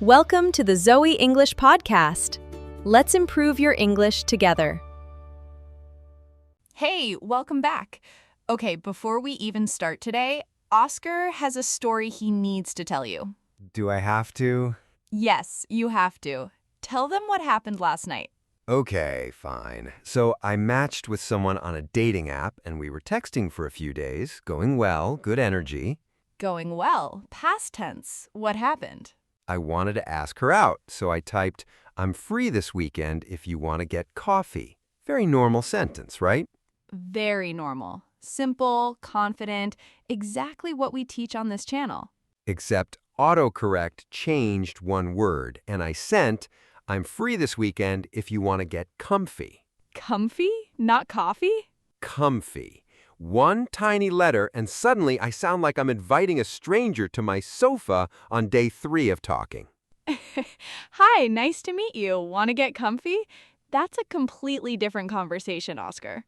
Welcome to the Zoe English Podcast. Let's improve your English together. Hey, welcome back. Okay, before we even start today, Oscar has a story he needs to tell you. Do I have to? Yes, you have to. Tell them what happened last night. Okay, fine. So I matched with someone on a dating app and we were texting for a few days, going well, good energy. Going well. Past tense. What happened? I wanted to ask her out, so I typed, "I'm free this weekend if you want to get coffee." Very normal sentence, right? Very normal. Simple, confident, exactly what we teach on this channel. Except autocorrect changed one word, and I sent, "I'm free this weekend if you want to get comfy." Comfy? Not coffee? Comfy. One tiny letter, and suddenly I sound like I'm inviting a stranger to my sofa on day 3 of talking. Hi, nice to meet you. Want to get comfy? That's a completely different conversation, Oscar.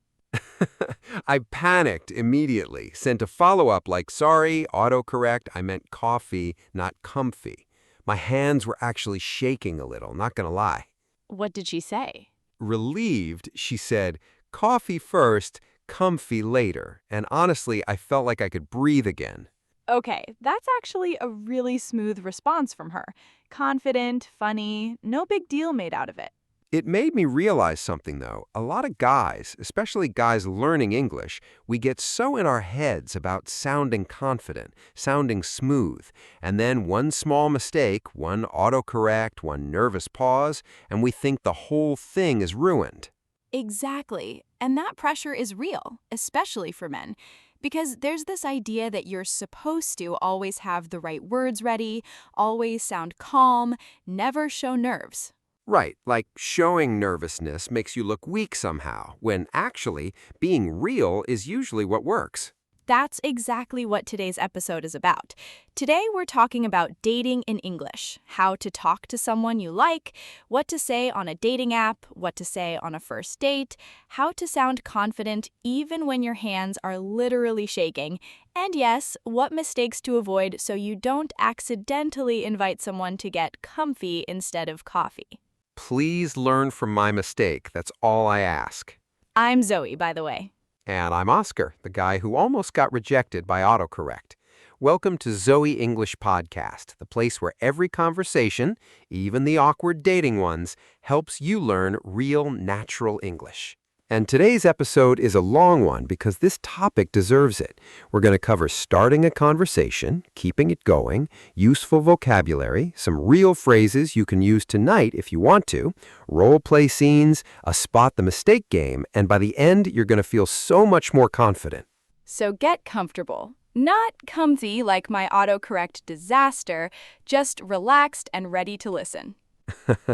I panicked immediately, sent a follow-up like, "Sorry, autocorrect, I meant coffee, not comfy." My hands were actually shaking a little, not gonna lie. What did she say? Relieved, she said, "Coffee first, comfy later." And honestly, I felt like I could breathe again. Okay, that's actually a really smooth response from her. Confident, funny, no big deal made out of it. It made me realize something, though. A lot of guys, especially guys learning English, we get so in our heads about sounding confident, sounding smooth, and then one small mistake, one autocorrect, one nervous pause, and we think the whole thing is ruined. Exactly. And that pressure is real, especially for men. Because there's this idea that you're supposed to always have the right words ready, always sound calm, never show nerves. Right, like showing nervousness makes you look weak somehow, when actually being real is usually what works. That's exactly what today's episode is about. Today we're talking about dating in English, how to talk to someone you like, what to say on a dating app, what to say on a first date, how to sound confident even when your hands are literally shaking, and yes, what mistakes to avoid so you don't accidentally invite someone to get comfy instead of coffee. Please learn from my mistake, that's all I ask. I'm Zoe, by the way. And I'm Oscar, the guy who almost got rejected by autocorrect. Welcome to Zoe English Podcast, the place where every conversation, even the awkward dating ones, helps you learn real, natural English. And today's episode is a long one because this topic deserves it. We're going to cover starting a conversation, keeping it going, useful vocabulary, some real phrases you can use tonight if you want to, role-play scenes, a spot the mistake game, and by the end, you're going to feel so much more confident. So get comfortable. Not comfy like my autocorrect disaster, just relaxed and ready to listen.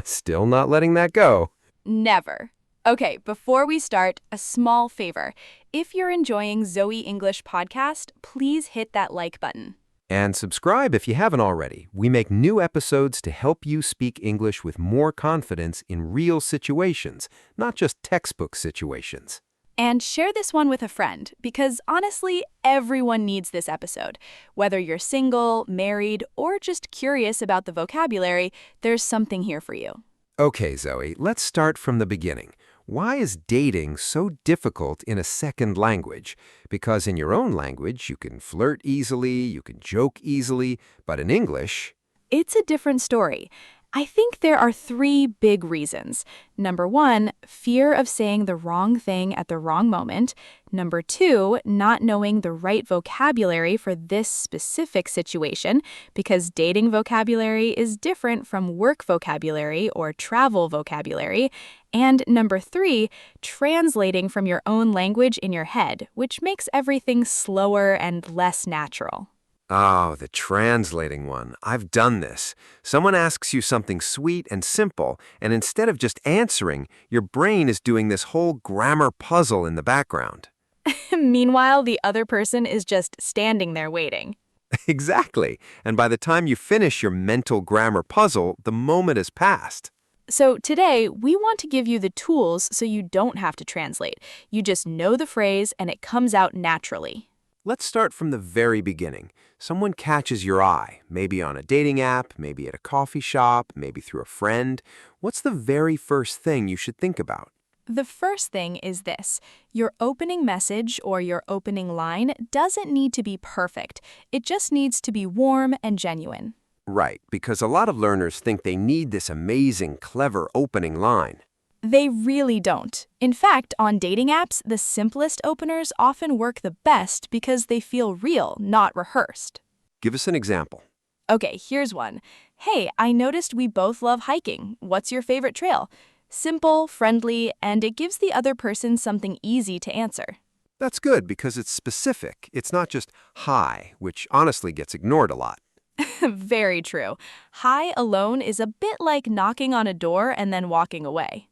Still not letting that go. Never. Okay, before we start, a small favor. If you're enjoying Zoe English Podcast, please hit that like button. And subscribe if you haven't already. We make new episodes to help you speak English with more confidence in real situations, not just textbook situations. And share this one with a friend, because honestly, everyone needs this episode. Whether you're single, married, or just curious about the vocabulary, there's something here for you. Okay, Zoe, let's start from the beginning. Why is dating so difficult in a second language? Because in your own language, you can flirt easily, you can joke easily, but in English... It's a different story. I think there are 3 big reasons. Number 1, fear of saying the wrong thing at the wrong moment. Number 2, not knowing the right vocabulary for this specific situation, because dating vocabulary is different from work vocabulary or travel vocabulary. And number 3, translating from your own language in your head, which makes everything slower and less natural. Oh, the translating one. I've done this. Someone asks you something sweet and simple, and instead of just answering, your brain is doing this whole grammar puzzle in the background. Meanwhile, the other person is just standing there waiting. Exactly. And by the time you finish your mental grammar puzzle, the moment has passed. So today, we want to give you the tools so you don't have to translate. You just know the phrase and it comes out naturally. Let's start from the very beginning. Someone catches your eye, maybe on a dating app, maybe at a coffee shop, maybe through a friend. What's the very first thing you should think about? The first thing is this. Your opening message or your opening line doesn't need to be perfect. It just needs to be warm and genuine. Right, because a lot of learners think they need this amazing, clever opening line. They really don't. In fact, on dating apps, the simplest openers often work the best because they feel real, not rehearsed. Give us an example. Okay, here's one. Hey, I noticed we both love hiking. What's your favorite trail? Simple, friendly, and it gives the other person something easy to answer. That's good because it's specific. It's not just hi, which honestly gets ignored a lot. Very true. Hi alone is a bit like knocking on a door and then walking away.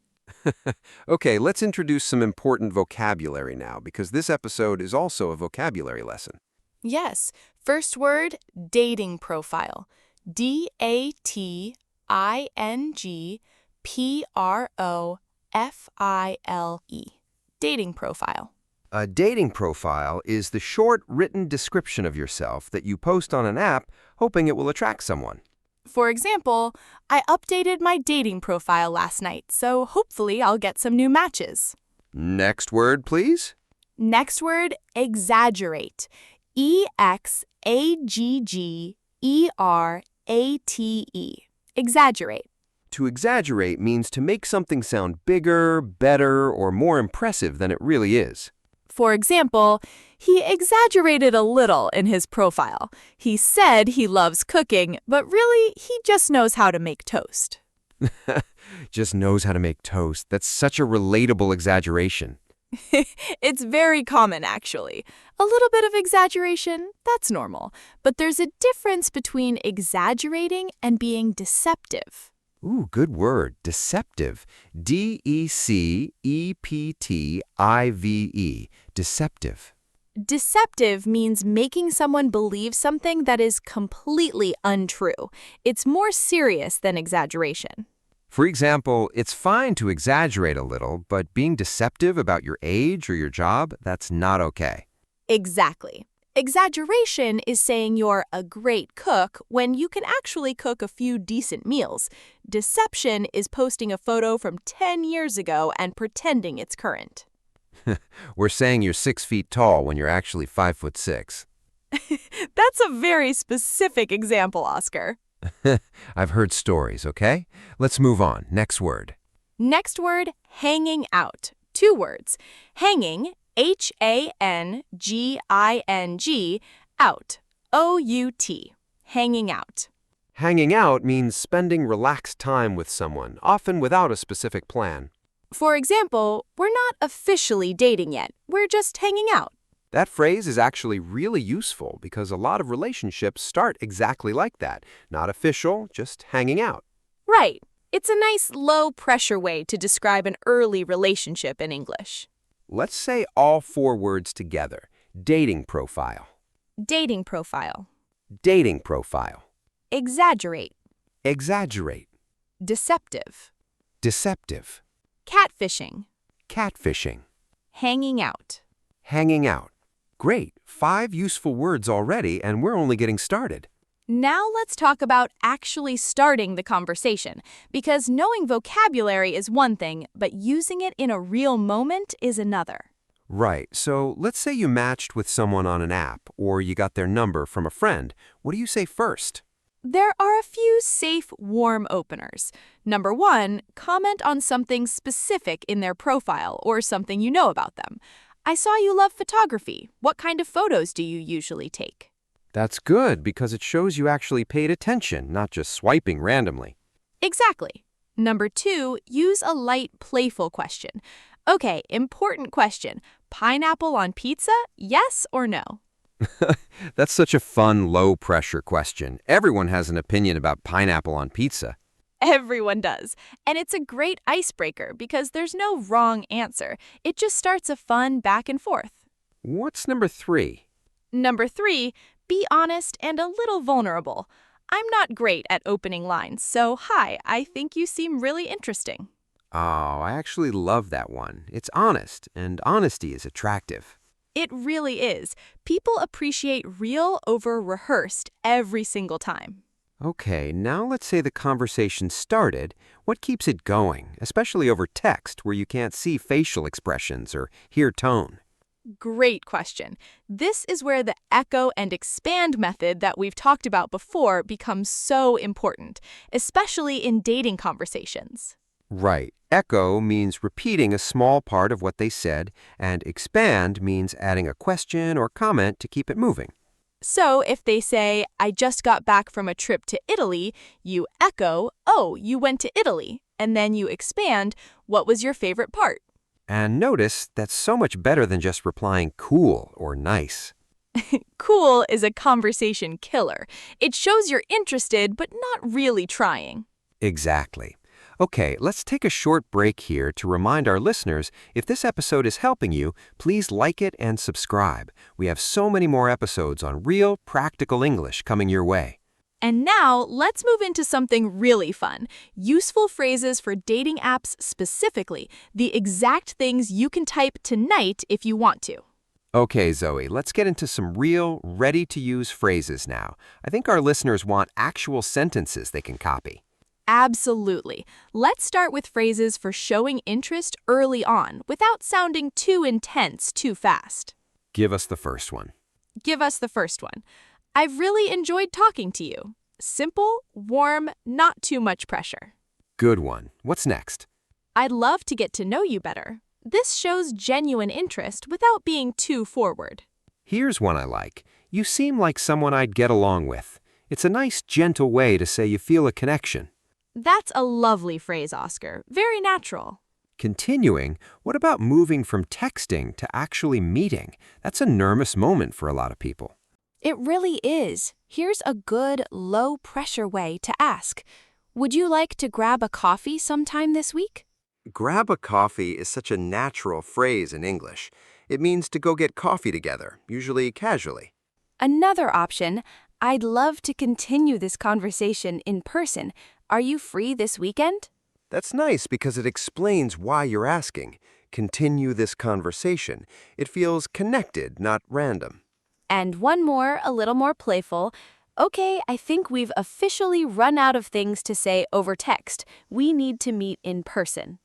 Okay, let's introduce some important vocabulary now because this episode is also a vocabulary lesson. Yes. First word, dating profile. D-A-T-I-N-G-P-R-O-F-I-L-E. Dating profile. A dating profile is the short written description of yourself that you post on an app hoping it will attract someone. For example, I updated my dating profile last night, so hopefully I'll get some new matches. Next word, please. Next word, exaggerate. E-X-A-G-G-E-R-A-T-E. Exaggerate. To exaggerate means to make something sound bigger, better, or more impressive than it really is. For example, he exaggerated a little in his profile. He said he loves cooking, but really, he just knows how to make toast. Just knows how to make toast. That's such a relatable exaggeration. It's very common, actually. A little bit of exaggeration, that's normal. But there's a difference between exaggerating and being deceptive. Ooh, good word. Deceptive. D-E-C-E-P-T-I-V-E. Deceptive. Deceptive means making someone believe something that is completely untrue. It's more serious than exaggeration. For example, it's fine to exaggerate a little, but being deceptive about your age or your job, that's not okay. Exactly. Exaggeration is saying you're a great cook when you can actually cook a few decent meals. Deception is posting a photo from 10 years ago and pretending it's current. We're saying you're 6 feet tall when you're actually 5'6". That's a very specific example, Oscar. I've heard stories, okay? Let's move on. Next word. Next word, hanging out. 2 words. Hanging, H-A-N-G-I-N-G, out, O-U-T, hanging out. Hanging out means spending relaxed time with someone, often without a specific plan. For example, we're not officially dating yet. We're just hanging out. That phrase is actually really useful because a lot of relationships start exactly like that. Not official, just hanging out. Right. It's a nice low-pressure way to describe an early relationship in English. Let's say all 4 words together. Dating profile. Dating profile. Dating profile. Exaggerate. Exaggerate. Deceptive. Deceptive. Catfishing. Catfishing. Hanging out. Hanging out. Great. 5 useful words already, and we're only getting started. Now let's talk about actually starting the conversation, because knowing vocabulary is one thing, but using it in a real moment is another. Right. So let's say you matched with someone on an app, or you got their number from a friend. What do you say first? There are a few safe, warm openers. Number 1, comment on something specific in their profile or something you know about them. I saw you love photography. What kind of photos do you usually take? That's good because it shows you actually paid attention, not just swiping randomly. Exactly. Number 2, use a light, playful question. Okay, important question. Pineapple on pizza? Yes or no? That's such a fun, low-pressure question. Everyone has an opinion about pineapple on pizza. Everyone does. And it's a great icebreaker because there's no wrong answer. It just starts a fun back and forth. What's number 3? Number 3, be honest and a little vulnerable. I'm not great at opening lines, so hi, I think you seem really interesting. Oh, I actually love that one. It's honest, and honesty is attractive. It really is. People appreciate real over rehearsed every single time. Okay, now let's say the conversation started. What keeps it going, especially over text where you can't see facial expressions or hear tone? Great question. This is where the echo and expand method that we've talked about before becomes so important, especially in dating conversations. Right. Echo means repeating a small part of what they said, and expand means adding a question or comment to keep it moving. So if they say, I just got back from a trip to Italy, you echo, oh, you went to Italy, and then you expand, what was your favorite part? And notice that's so much better than just replying cool or nice. Cool is a conversation killer. It shows you're interested, but not really trying. Exactly. Okay, let's take a short break here to remind our listeners, if this episode is helping you, please like it and subscribe. We have so many more episodes on real, practical English coming your way. And now, let's move into something really fun. Useful phrases for dating apps specifically, the exact things you can type tonight if you want to. Okay, Zoe, let's get into some real, ready-to-use phrases now. I think our listeners want actual sentences they can copy. Absolutely. Let's start with phrases for showing interest early on without sounding too intense too fast. Give us the first one. Give us the first one. I've really enjoyed talking to you. Simple, warm, not too much pressure. Good one. What's next? I'd love to get to know you better. This shows genuine interest without being too forward. Here's one I like. You seem like someone I'd get along with. It's a nice, gentle way to say you feel a connection. That's a lovely phrase, Oscar. Very natural. Continuing, what about moving from texting to actually meeting? That's a nervous moment for a lot of people. It really is. Here's a good, low-pressure way to ask. Would you like to grab a coffee sometime this week? Grab a coffee is such a natural phrase in English. It means to go get coffee together, usually casually. Another option, I'd love to continue this conversation in person. Are you free this weekend? That's nice because it explains why you're asking. Continue this conversation. It feels connected, not random. And one more, a little more playful. Okay, I think we've officially run out of things to say over text. We need to meet in person.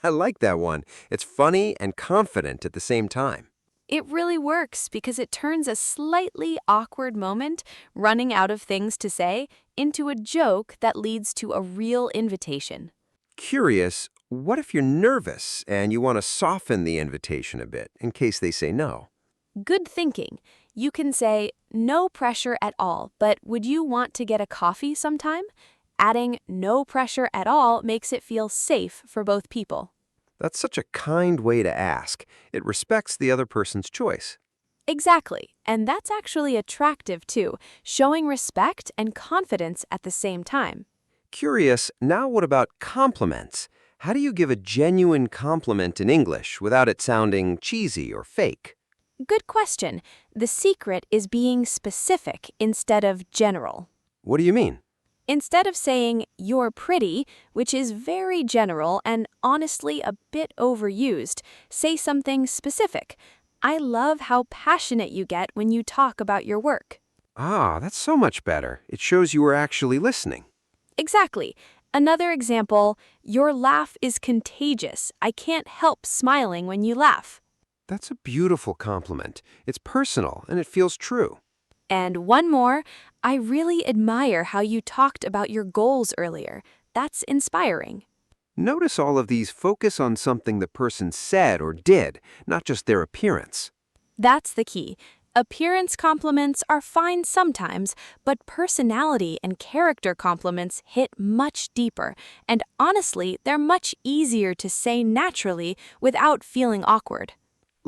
I like that one. It's funny and confident at the same time. It really works because it turns a slightly awkward moment, running out of things to say, into a joke that leads to a real invitation. Curious, what if you're nervous and you want to soften the invitation a bit in case they say no? Good thinking. You can say, no pressure at all, but would you want to get a coffee sometime? Adding no pressure at all makes it feel safe for both people. That's such a kind way to ask. It respects the other person's choice. Exactly, and that's actually attractive too, showing respect and confidence at the same time. Curious, now what about compliments? How do you give a genuine compliment in English without it sounding cheesy or fake? Good question. The secret is being specific instead of general. What do you mean? Instead of saying, you're pretty, which is very general and honestly a bit overused, say something specific. I love how passionate you get when you talk about your work. Ah, that's so much better. It shows you were actually listening. Exactly. Another example, your laugh is contagious. I can't help smiling when you laugh. That's a beautiful compliment. It's personal and it feels true. And one more, I really admire how you talked about your goals earlier. That's inspiring. Notice all of these focus on something the person said or did, not just their appearance. That's the key. Appearance compliments are fine sometimes, but personality and character compliments hit much deeper, and honestly, they're much easier to say naturally without feeling awkward.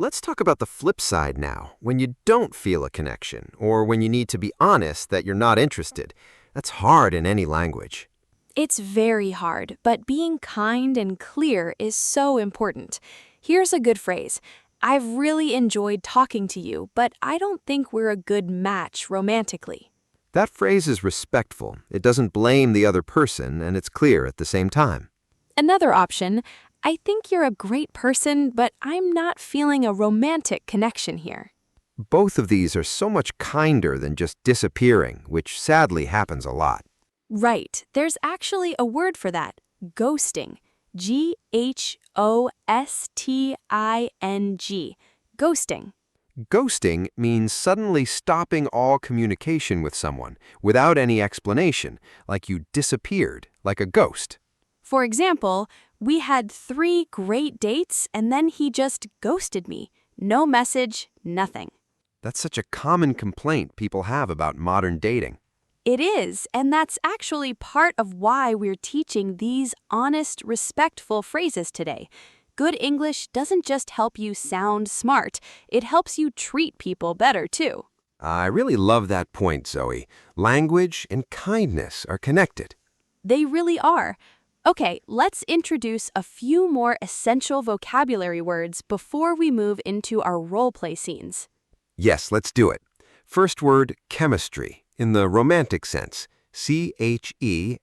Let's talk about the flip side now, when you don't feel a connection, or when you need to be honest that you're not interested. That's hard in any language. It's very hard, but being kind and clear is so important. Here's a good phrase. I've really enjoyed talking to you, but I don't think we're a good match romantically. That phrase is respectful. It doesn't blame the other person, and it's clear at the same time. Another option, I think you're a great person, but I'm not feeling a romantic connection here. Both of these are so much kinder than just disappearing, which sadly happens a lot. Right, there's actually a word for that, ghosting. Ghosting. Ghosting. Ghosting means suddenly stopping all communication with someone without any explanation, like you disappeared, like a ghost. For example, we had 3 great dates and then he just ghosted me. No message, nothing. That's such a common complaint people have about modern dating. It is, and that's actually part of why we're teaching these honest, respectful phrases today. Good English doesn't just help you sound smart, it helps you treat people better too. I really love that point, Zoe. Language and kindness are connected. They really are. Okay, let's introduce a few more essential vocabulary words before we move into our role-play scenes. Yes, let's do it. First word, chemistry, in the romantic sense. Chemistry.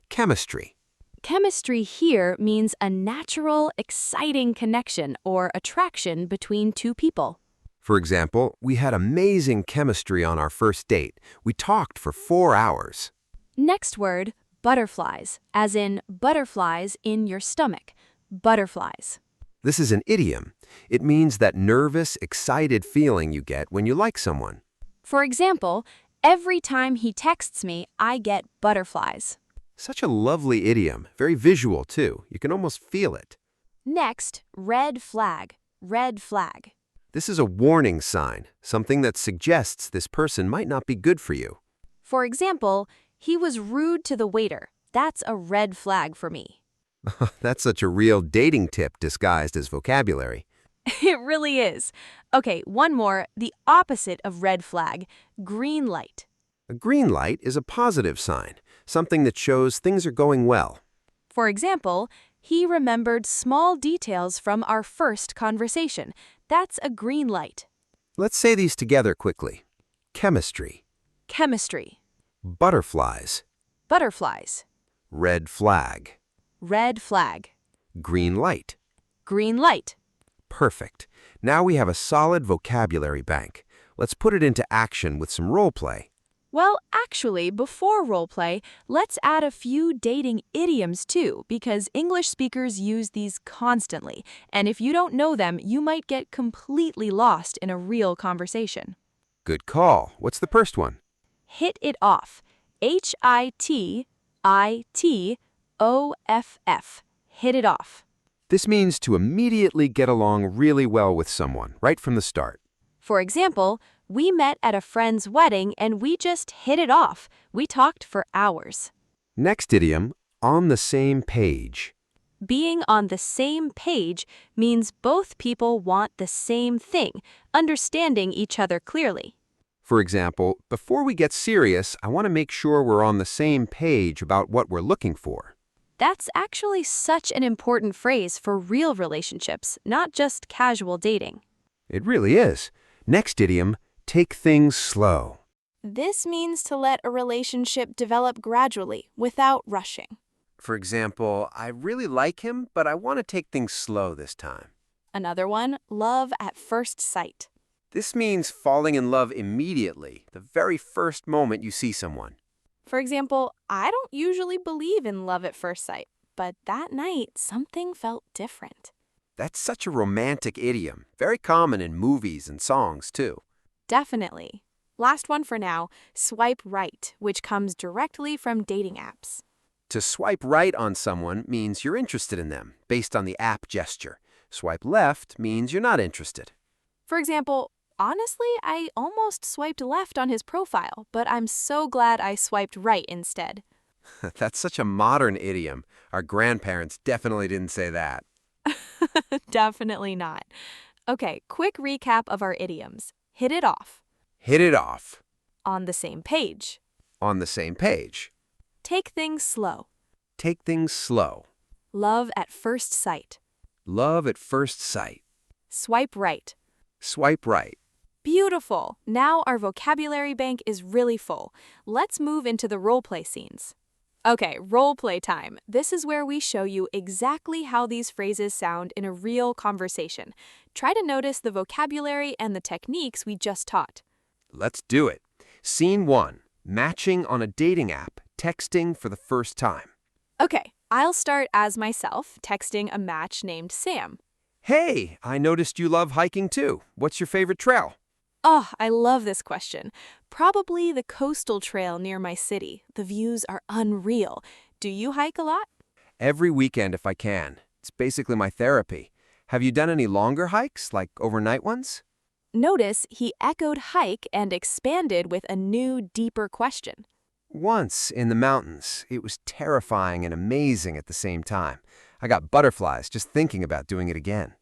Chemistry. Chemistry here means a natural, exciting connection or attraction between two people. For example, we had amazing chemistry on our first date. We talked for 4 hours. Next word, butterflies, as in butterflies in your stomach. Butterflies. This is an idiom. It means that nervous, excited feeling you get when you like someone. For example, every time he texts me, I get butterflies. Such a lovely idiom, very visual too. You can almost feel it. Next, red flag. Red flag. This is a warning sign, something that suggests this person might not be good for you. For example, he was rude to the waiter. That's a red flag for me. That's such a real dating tip disguised as vocabulary. It really is. Okay, one more, the opposite of red flag, green light. A green light is a positive sign, something that shows things are going well. For example, he remembered small details from our first conversation. That's a green light. Let's say these together quickly. Chemistry. Chemistry. Butterflies. Butterflies. Red flag. Red flag. Green light. Green light. Perfect. Now we have a solid vocabulary bank. Let's put it into action with some role play. Well, actually, before roleplay, let's add a few dating idioms too, because English speakers use these constantly, and if you don't know them, you might get completely lost in a real conversation. Good call. What's the first one? Hit it off. Hititoff. Hit it off. This means to immediately get along really well with someone, right from the start. For example, we met at a friend's wedding and we just hit it off. We talked for hours. Next idiom, on the same page. Being on the same page means both people want the same thing, understanding each other clearly. For example, before we get serious, I want to make sure we're on the same page about what we're looking for. That's actually such an important phrase for real relationships, not just casual dating. It really is. Next idiom, take things slow. This means to let a relationship develop gradually, without rushing. For example, I really like him, but I want to take things slow this time. Another one, love at first sight. This means falling in love immediately, the very first moment you see someone. For example, I don't usually believe in love at first sight, but that night something felt different. That's such a romantic idiom, very common in movies and songs too. Definitely. Last one for now, swipe right, which comes directly from dating apps. To swipe right on someone means you're interested in them, based on the app gesture. Swipe left means you're not interested. For example, honestly, I almost swiped left on his profile, but I'm so glad I swiped right instead. That's such a modern idiom. Our grandparents definitely didn't say that. Definitely not. Okay, quick recap of our idioms. Hit it off. Hit it off. On the same page. On the same page. Take things slow. Take things slow. Love at first sight. Love at first sight. Swipe right. Swipe right. Beautiful! Now our vocabulary bank is really full. Let's move into the role-play scenes. Okay, role play time. This is where we show you exactly how these phrases sound in a real conversation. Try to notice the vocabulary and the techniques we just taught. Let's do it. Scene 1. Matching on a dating app, texting for the first time. Okay, I'll start as myself, texting a match named Sam. Hey, I noticed you love hiking too. What's your favorite trail? Oh, I love this question. Probably the coastal trail near my city. The views are unreal. Do you hike a lot? Every weekend if I can. It's basically my therapy. Have you done any longer hikes, like overnight ones? Notice he echoed hike and expanded with a new, deeper question. Once in the mountains. It was terrifying and amazing at the same time. I got butterflies just thinking about doing it again.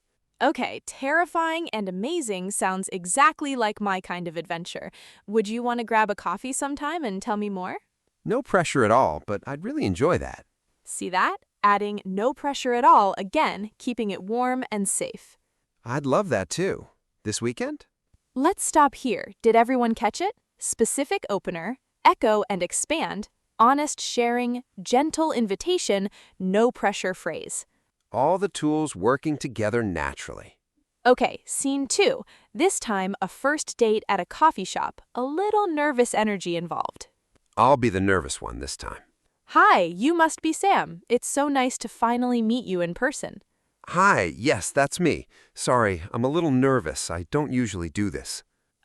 Okay, terrifying and amazing sounds exactly like my kind of adventure. Would you want to grab a coffee sometime and tell me more? No pressure at all, but I'd really enjoy that. See that? Adding no pressure at all, again, keeping it warm and safe. I'd love that too. This weekend? Let's stop here. Did everyone catch it? Specific opener, echo and expand, honest sharing, gentle invitation, no pressure phrase. All the tools working together naturally. Okay, scene 2. This time, a first date at a coffee shop. A little nervous energy involved. I'll be the nervous one this time. Hi, you must be Sam. It's so nice to finally meet you in person. Hi, yes, that's me. Sorry, I'm a little nervous. I don't usually do this.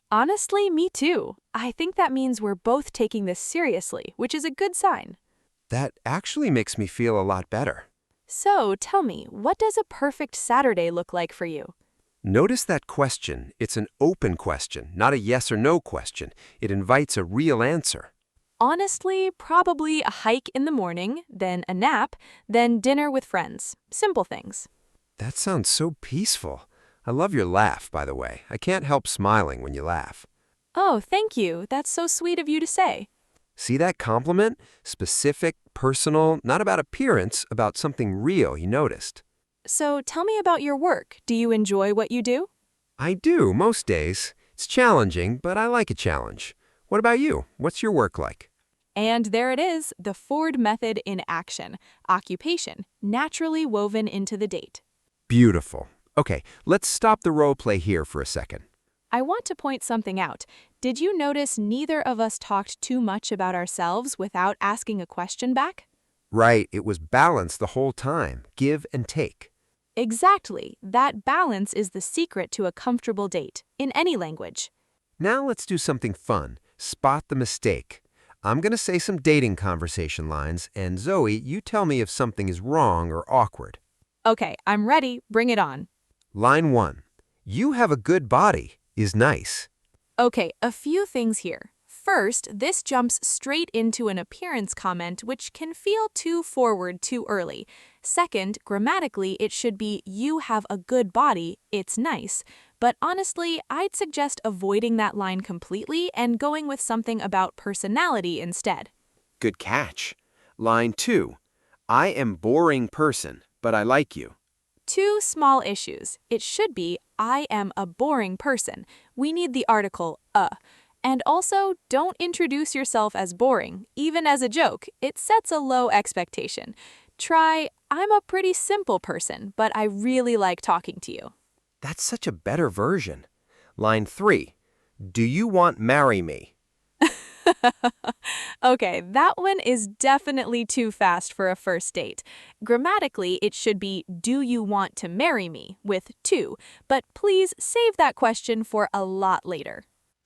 Honestly, me too. I think that means we're both taking this seriously, which is a good sign. That actually makes me feel a lot better. So, tell me, what does a perfect Saturday look like for you? Notice that question. It's an open question, not a yes or no question. It invites a real answer. Honestly, probably a hike in the morning, then a nap, then dinner with friends. Simple things. That sounds so peaceful. I love your laugh, by the way. I can't help smiling when you laugh. Oh, thank you. That's so sweet of you to say. See that compliment? Specific, personal, not about appearance, about something real you noticed. So, tell me about your work. Do you enjoy what you do? I do, most days. It's challenging, but I like a challenge. What about you? What's your work like? And there it is, the Ford method in action. Occupation, naturally woven into the date. Beautiful. Okay, let's stop the role play here for a second. I want to point something out. Did you notice neither of us talked too much about ourselves without asking a question back? Right, it was balanced the whole time. Give and take. Exactly. That balance is the secret to a comfortable date, in any language. Now let's do something fun. Spot the mistake. I'm going to say some dating conversation lines, and Zoe, you tell me if something is wrong or awkward. Okay, I'm ready. Bring it on. Line 1. You have a good body is nice. Okay, a few things here. First, this jumps straight into an appearance comment, which can feel too forward too early. Second, grammatically, it should be you have a good body, it's nice. But honestly, I'd suggest avoiding that line completely and going with something about personality instead. Good catch. Line 2. I am boring person, but I like you. Two small issues. It should be, I am a boring person. We need the article, a. And also, don't introduce yourself as boring. Even as a joke, it sets a low expectation. Try, I'm a pretty simple person, but I really like talking to you. That's such a better version. Line 3. Do you want marry me? Okay, that one is definitely too fast for a first date. Grammatically, it should be, do you want to marry me, with to, but please save that question for a lot later.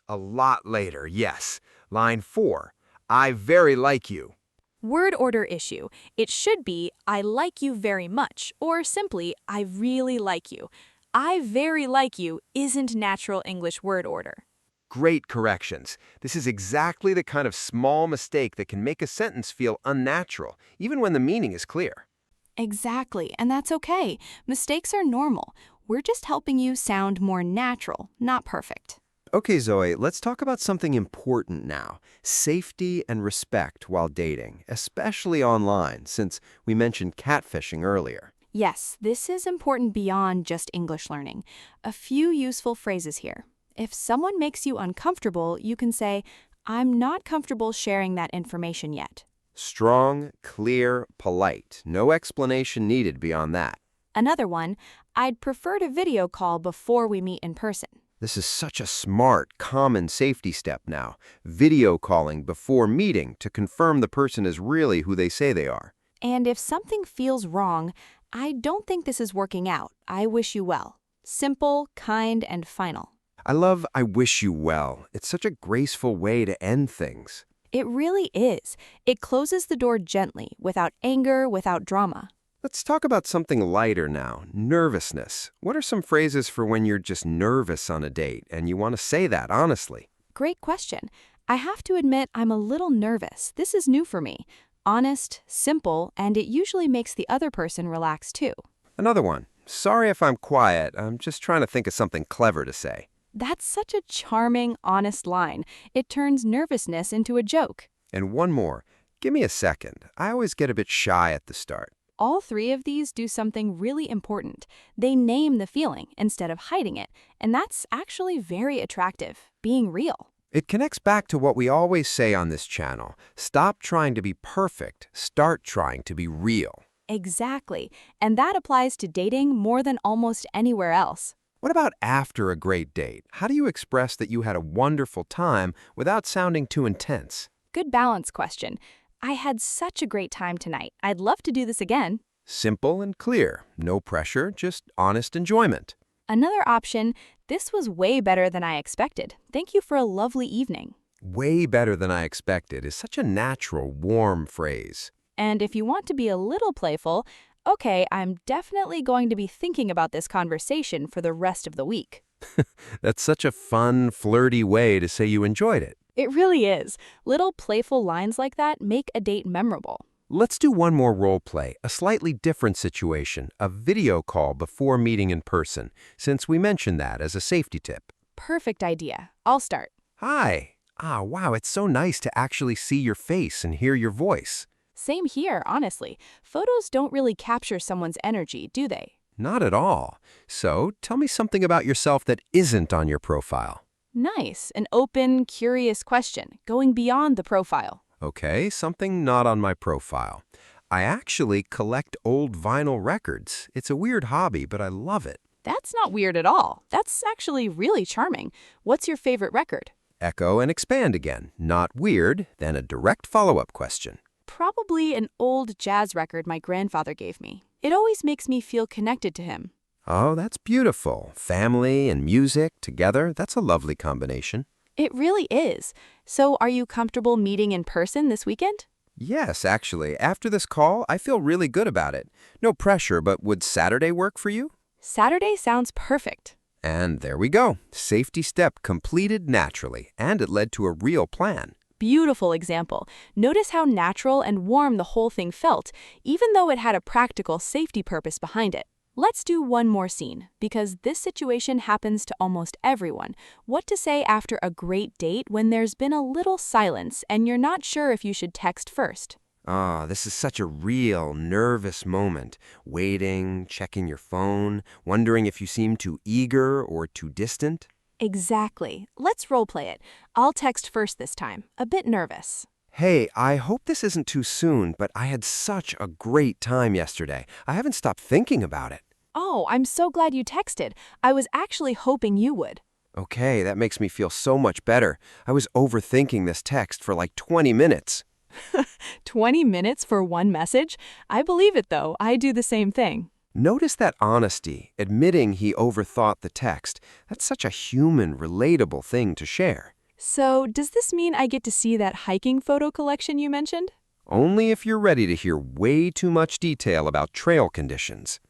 A lot later, yes. Line 4. I very like you. Word order issue. It should be, I like you very much, or simply, I really like you. I very like you isn't natural English word order. Great corrections. This is exactly the kind of small mistake that can make a sentence feel unnatural, even when the meaning is clear. Exactly, and that's okay. Mistakes are normal. We're just helping you sound more natural, not perfect. Okay, Zoe, let's talk about something important now. Safety and respect while dating, especially online, since we mentioned catfishing earlier. Yes, this is important beyond just English learning. A few useful phrases here. If someone makes you uncomfortable, you can say, I'm not comfortable sharing that information yet. Strong, clear, polite. No explanation needed beyond that. Another one, I'd prefer to video call before we meet in person. This is such a smart, common safety step now. Video calling before meeting to confirm the person is really who they say they are. And if something feels wrong, I don't think this is working out. I wish you well. Simple, kind, and final. I love "I wish you well." It's such a graceful way to end things. It really is. It closes the door gently, without anger, without drama. Let's talk about something lighter now, nervousness. What are some phrases for when you're just nervous on a date and you want to say that honestly? Great question. I have to admit I'm a little nervous. This is new for me. Honest, simple, and it usually makes the other person relax too. Another one. Sorry if I'm quiet. I'm just trying to think of something clever to say. That's such a charming, honest line. It turns nervousness into a joke. And one more. Give me a second. I always get a bit shy at the start. All three of these do something really important. They name the feeling instead of hiding it, and that's actually very attractive, being real. It connects back to what we always say on this channel. Stop trying to be perfect. Start trying to be real. Exactly, and that applies to dating more than almost anywhere else. What about after a great date? How do you express that you had a wonderful time without sounding too intense? Good balance question. I had such a great time tonight. I'd love to do this again. Simple and clear. No pressure, just honest enjoyment. Another option, this was way better than I expected. Thank you for a lovely evening. Way better than I expected is such a natural, warm phrase. And if you want to be a little playful, okay, I'm definitely going to be thinking about this conversation for the rest of the week. That's such a fun, flirty way to say you enjoyed it. It really is. Little playful lines like that make a date memorable. Let's do one more role play, a slightly different situation, a video call before meeting in person, since we mentioned that as a safety tip. Perfect idea. I'll start. Hi. Wow, it's so nice to actually see your face and hear your voice. Same here, honestly. Photos don't really capture someone's energy, do they? Not at all. So, tell me something about yourself that isn't on your profile. Nice. An open, curious question, going beyond the profile. Okay, something not on my profile. I actually collect old vinyl records. It's a weird hobby, but I love it. That's not weird at all. That's actually really charming. What's your favorite record? Echo and expand again. Not weird, then a direct follow-up question. Probably an old jazz record my grandfather gave me. It always makes me feel connected to him. Oh, that's beautiful. Family and music together, that's a lovely combination. It really is. So are you comfortable meeting in person this weekend? Yes, actually. After this call, I feel really good about it. No pressure, but would Saturday work for you? Saturday sounds perfect. And there we go. Safety step completed naturally, and it led to a real plan. Beautiful example. Notice how natural and warm the whole thing felt, even though it had a practical safety purpose behind it. Let's do one more scene, because this situation happens to almost everyone. What to say after a great date when there's been a little silence and you're not sure if you should text first. This is such a real, nervous moment. Waiting, checking your phone, wondering if you seem too eager or too distant. Exactly. Let's roleplay it. I'll text first this time, a bit nervous. Hey, I hope this isn't too soon, but I had such a great time yesterday. I haven't stopped thinking about it. Oh, I'm so glad you texted. I was actually hoping you would. Okay, that makes me feel so much better. I was overthinking this text for like 20 minutes. 20 minutes for one message? I believe it, though. I do the same thing. Notice that honesty, admitting he overthought the text. That's such a human, relatable thing to share. So, does this mean I get to see that hiking photo collection you mentioned? Only if you're ready to hear way too much detail about trail conditions.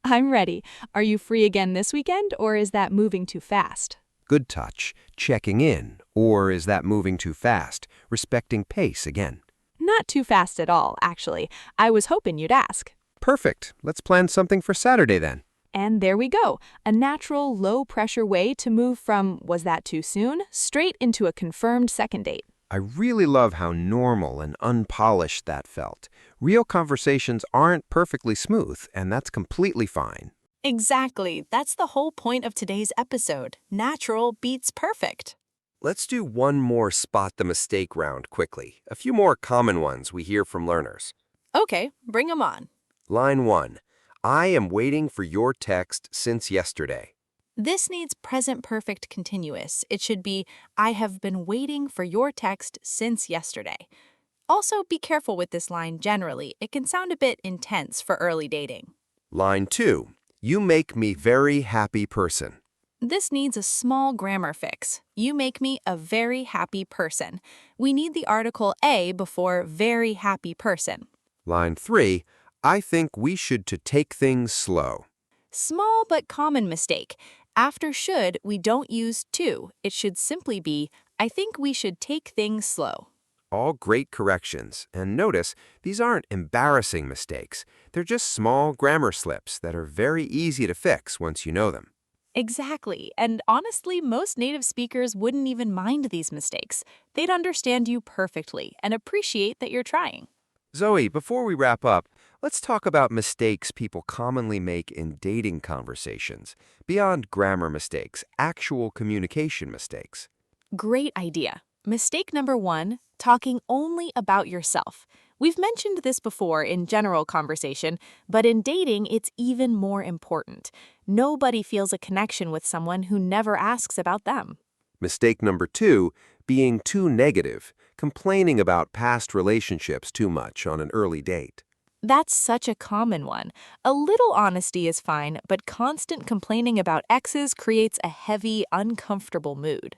I'm ready. Are you free again this weekend, or is that moving too fast? Good touch, checking in, or is that moving too fast, respecting pace again? Not too fast at all, actually. I was hoping you'd ask. Perfect. Let's plan something for Saturday then. And there we go, a natural, low-pressure way to move from "was that too soon?" straight into a confirmed second date. I really love how normal and unpolished that felt. Real conversations aren't perfectly smooth, and that's completely fine. Exactly. That's the whole point of today's episode. Natural beats perfect. Let's do one more spot the mistake round quickly. A few more common ones we hear from learners. Okay, bring 'em on. Line 1. I am waiting for your text since yesterday. This needs present perfect continuous. It should be, I have been waiting for your text since yesterday. Also, be careful with this line generally. It can sound a bit intense for early dating. Line 2. You make me very happy person. This needs a small grammar fix. You make me a very happy person. We need the article a before very happy person. Line 3. I think we should to take things slow. Small but common mistake. After should, we don't use to. It should simply be, I think we should take things slow. All great corrections. And notice, these aren't embarrassing mistakes. They're just small grammar slips that are very easy to fix once you know them. Exactly. And honestly, most native speakers wouldn't even mind these mistakes. They'd understand you perfectly and appreciate that you're trying. Zoe, before we wrap up, let's talk about mistakes people commonly make in dating conversations. Beyond grammar mistakes, actual communication mistakes. Great idea. Mistake number 1, talking only about yourself. We've mentioned this before in general conversation, but in dating, it's even more important. Nobody feels a connection with someone who never asks about them. Mistake number 2, being too negative, complaining about past relationships too much on an early date. That's such a common one. A little honesty is fine, but constant complaining about exes creates a heavy, uncomfortable mood.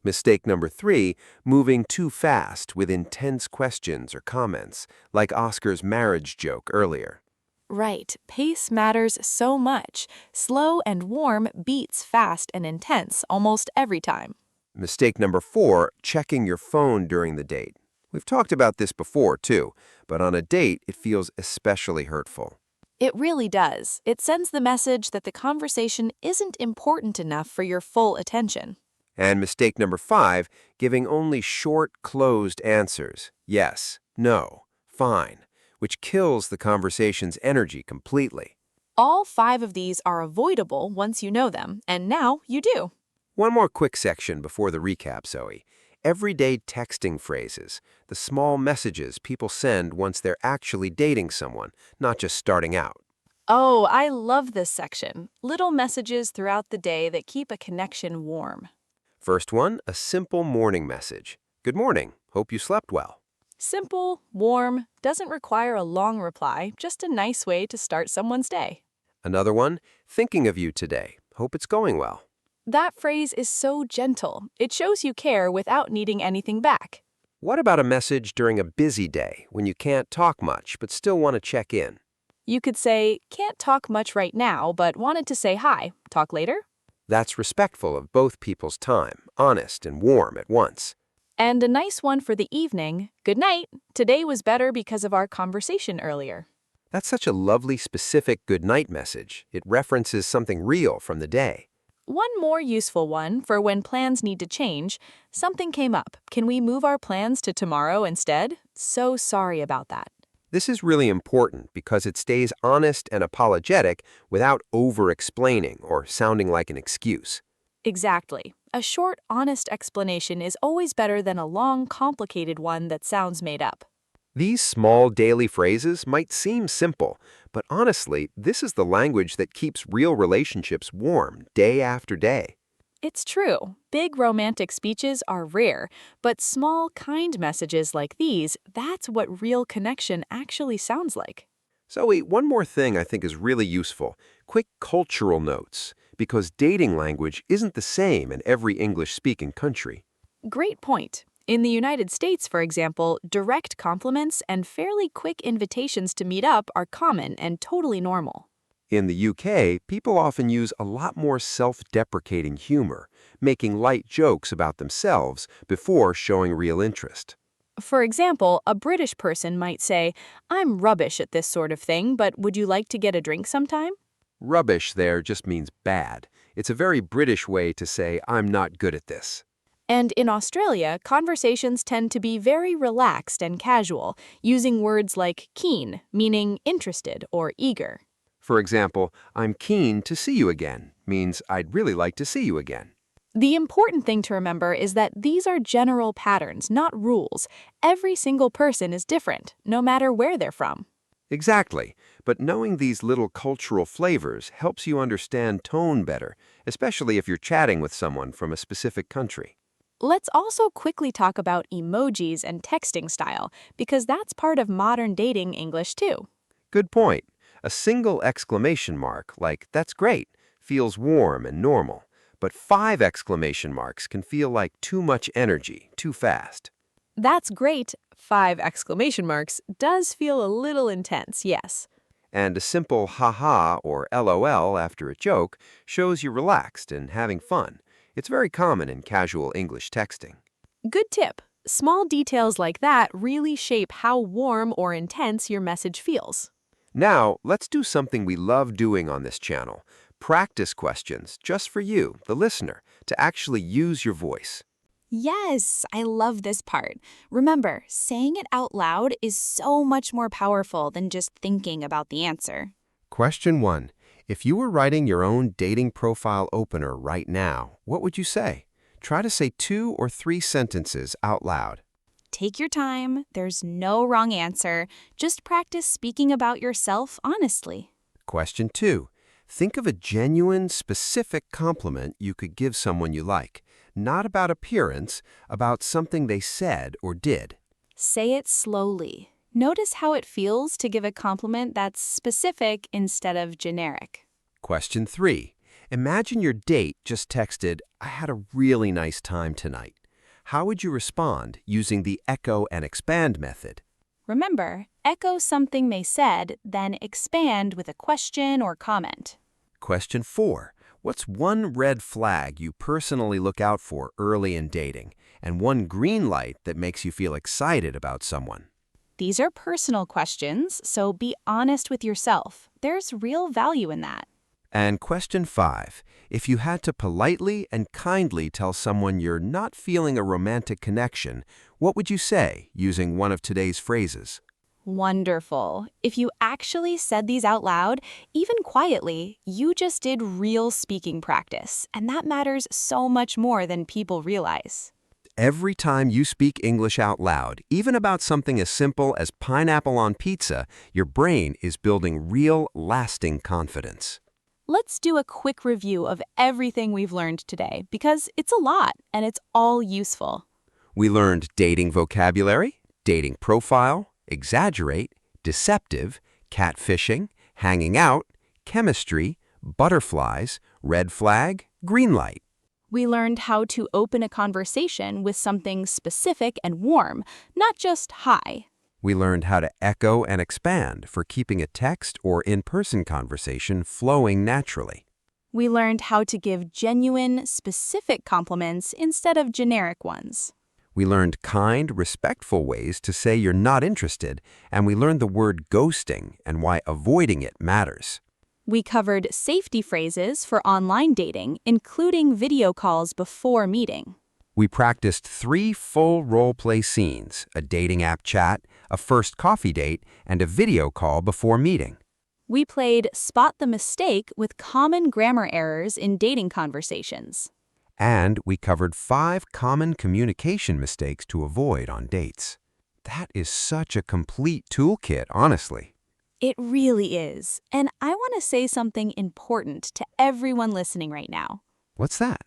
Mistake number 3, moving too fast with intense questions or comments, like Oscar's marriage joke earlier. Right, pace matters so much. Slow and warm beats fast and intense almost every time. Mistake number 4, checking your phone during the date. We've talked about this before, too, but on a date, it feels especially hurtful. It really does. It sends the message that the conversation isn't important enough for your full attention. And mistake number 5, giving only short, closed answers. Yes, no, fine, which kills the conversation's energy completely. All 5 of these are avoidable once you know them, and now you do. One more quick section before the recap, Zoe. Everyday texting phrases, the small messages people send once they're actually dating someone, not just starting out. Oh, I love this section. Little messages throughout the day that keep a connection warm. First one, a simple morning message. Good morning. Hope you slept well. Simple, warm, doesn't require a long reply, just a nice way to start someone's day. Another one, thinking of you today. Hope it's going well. That phrase is so gentle. It shows you care without needing anything back. What about a message during a busy day when you can't talk much but still want to check in? You could say, can't talk much right now, but wanted to say hi. Talk later? That's respectful of both people's time, honest and warm at once. And a nice one for the evening. Good night. Today was better because of our conversation earlier. That's such a lovely, specific goodnight message. It references something real from the day. One more useful one for when plans need to change. Something came up. Can we move our plans to tomorrow instead? So sorry about that. This is really important because it stays honest and apologetic without over-explaining or sounding like an excuse. Exactly. A short, honest explanation is always better than a long, complicated one that sounds made up. These small daily phrases might seem simple, but honestly, this is the language that keeps real relationships warm day after day. It's true. Big romantic speeches are rare, but small, kind messages like these, that's what real connection actually sounds like. Zoe, one more thing I think is really useful. Quick cultural notes, because dating language isn't the same in every English-speaking country. Great point. In the United States, for example, direct compliments and fairly quick invitations to meet up are common and totally normal. In the UK, people often use a lot more self-deprecating humor, making light jokes about themselves before showing real interest. For example, a British person might say, I'm rubbish at this sort of thing, but would you like to get a drink sometime? Rubbish there just means bad. It's a very British way to say, I'm not good at this. And in Australia, conversations tend to be very relaxed and casual, using words like keen, meaning interested or eager. For example, I'm keen to see you again means I'd really like to see you again. The important thing to remember is that these are general patterns, not rules. Every single person is different, no matter where they're from. Exactly. But knowing these little cultural flavors helps you understand tone better, especially if you're chatting with someone from a specific country. Let's also quickly talk about emojis and texting style, because that's part of modern dating English too. Good point. A single exclamation mark, like "that's great," feels warm and normal. But 5 exclamation marks can feel like too much energy, too fast. That's great. 5 exclamation marks does feel a little intense, yes. And a simple haha or LOL after a joke shows you're relaxed and having fun. It's very common in casual English texting. Good tip. Small details like that really shape how warm or intense your message feels. Now, let's do something we love doing on this channel. Practice questions just for you, the listener, to actually use your voice. Yes, I love this part. Remember, saying it out loud is so much more powerful than just thinking about the answer. Question 1. If you were writing your own dating profile opener right now, what would you say? Try to say 2 or 3 sentences out loud. Take your time. There's no wrong answer. Just practice speaking about yourself honestly. Question 2. Think of a genuine, specific compliment you could give someone you like. Not about appearance, about something they said or did. Say it slowly. Notice how it feels to give a compliment that's specific instead of generic. Question 3. Imagine your date just texted, "I had a really nice time tonight." How would you respond using the echo and expand method? Remember, echo something they said, then expand with a question or comment. Question 4. What's one red flag you personally look out for early in dating, and one green light that makes you feel excited about someone? These are personal questions, so be honest with yourself. There's real value in that. And question 5. If you had to politely and kindly tell someone you're not feeling a romantic connection, what would you say using one of today's phrases? Wonderful. If you actually said these out loud, even quietly, you just did real speaking practice, and that matters so much more than people realize. Every time you speak English out loud, even about something as simple as pineapple on pizza, your brain is building real, lasting confidence. Let's do a quick review of everything we've learned today, because it's a lot, and it's all useful. We learned dating vocabulary, dating profile, exaggerate, deceptive, catfishing, hanging out, chemistry, butterflies, red flag, green light. We learned how to open a conversation with something specific and warm, not just hi. We learned how to echo and expand for keeping a text or in-person conversation flowing naturally. We learned how to give genuine, specific compliments instead of generic ones. We learned kind, respectful ways to say you're not interested, and we learned the word ghosting and why avoiding it matters. We covered safety phrases for online dating, including video calls before meeting. We practiced 3 full role-play scenes, a dating app chat, a first coffee date, and a video call before meeting. We played Spot the Mistake with common grammar errors in dating conversations. And we covered 5 common communication mistakes to avoid on dates. That is such a complete toolkit, honestly. It really is. And I want to say something important to everyone listening right now. What's that?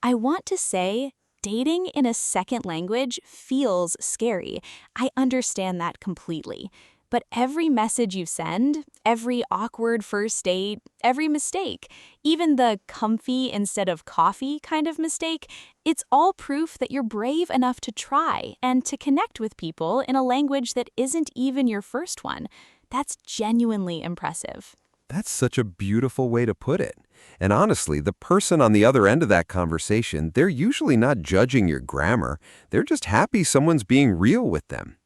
I want to say dating in a second language feels scary. I understand that completely. But every message you send, every awkward first date, every mistake, even the comfy instead of coffee kind of mistake, it's all proof that you're brave enough to try and to connect with people in a language that isn't even your first one. That's genuinely impressive. That's such a beautiful way to put it. And honestly, the person on the other end of that conversation, they're usually not judging your grammar. They're just happy someone's being real with them.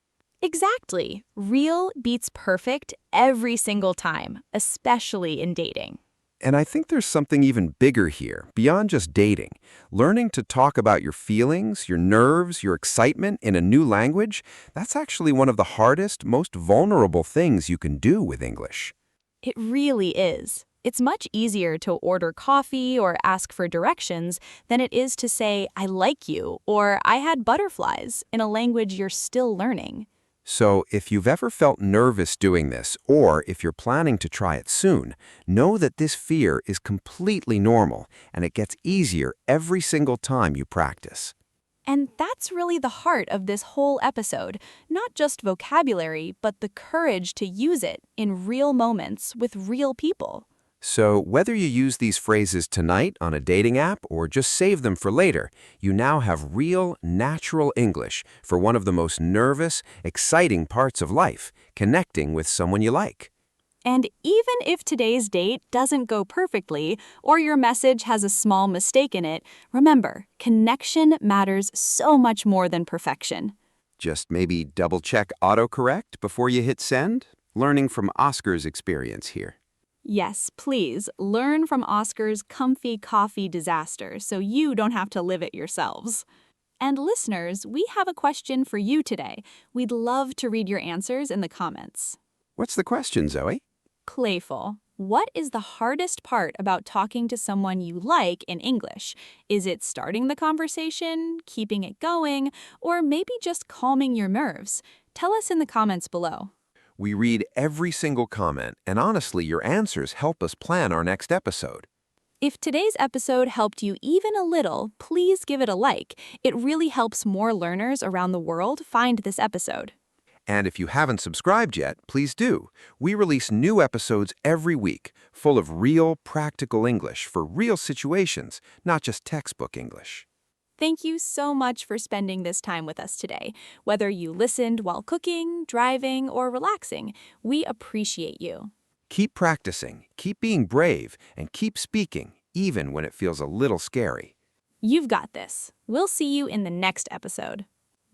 Exactly. Real beats perfect every single time, especially in dating. And I think there's something even bigger here, beyond just dating. Learning to talk about your feelings, your nerves, your excitement in a new language, that's actually one of the hardest, most vulnerable things you can do with English. It really is. It's much easier to order coffee or ask for directions than it is to say, I like you, or I had butterflies, in a language you're still learning. So, if you've ever felt nervous doing this, or if you're planning to try it soon, know that this fear is completely normal and it gets easier every single time you practice. And that's really the heart of this whole episode, not just vocabulary, but the courage to use it in real moments with real people. So, whether you use these phrases tonight on a dating app or just save them for later, you now have real, natural English for one of the most nervous, exciting parts of life, connecting with someone you like. And even if today's date doesn't go perfectly, or your message has a small mistake in it, remember, connection matters so much more than perfection. Just maybe double-check autocorrect before you hit send? Learning from Oscar's experience here. Yes, please, learn from Oscar's comfy coffee disaster so you don't have to live it yourselves. And listeners, we have a question for you today. We'd love to read your answers in the comments. What's the question, Zoe? Playful. What is the hardest part about talking to someone you like in English? Is it starting the conversation, keeping it going, or maybe just calming your nerves? Tell us in the comments below. We read every single comment, and honestly, your answers help us plan our next episode. If today's episode helped you even a little, please give it a like. It really helps more learners around the world find this episode. And if you haven't subscribed yet, please do. We release new episodes every week, full of real, practical English for real situations, not just textbook English. Thank you so much for spending this time with us today. Whether you listened while cooking, driving, or relaxing, we appreciate you. Keep practicing, keep being brave, and keep speaking, even when it feels a little scary. You've got this. We'll see you in the next episode.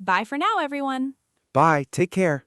Bye for now, everyone. Bye, take care.